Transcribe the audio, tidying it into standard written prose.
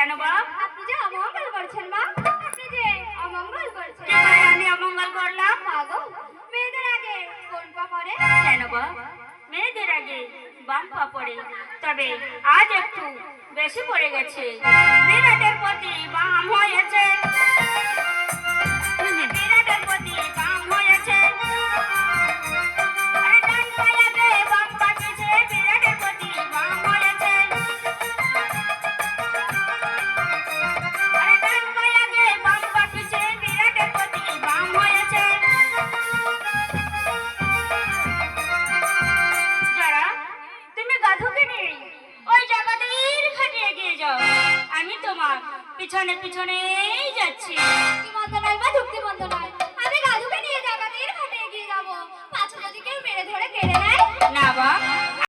কেন গো? আপনি যে অমঙ্গল করছেন মা, আপনি যে অমঙ্গল করছেন। কি করে আমি অমঙ্গল করলাম? মা গো, মেয়েদের আগে কোন পা পড়ে? কেন গো? মেয়েদের আগে বাম পা পড়ে, তবে আজ একটু বেশি পড়ে গেছে। বিরাটের প্রতি বাম হয়েছে, বিরাটের প্রতি বাম হয়েছে। আরে ডান পায়ে আগে বাম পা পিছে, বিরাটের প্রতি বাম হয়েছে। আরে ডান পায়ে আগে বাম পা পিছে, বিরাটের প্রতি বাম হয়েছে। যারা তুমি গাধুকে নিয়ে ওই জায়গাতেই ঘাটে এগিয়ে যাও, আমি তোমার পিছনে পিছনেই যাচ্ছি। যুক্তিমন্ত নয় বা যুক্তিমন্ত নয়, আমি গাধুকে নিয়ে জায়গাতেই ঘাটে এগিয়ে যাবো। পাছে যদি কেউ মেরে ধরে কেড়ে নেয়? না বা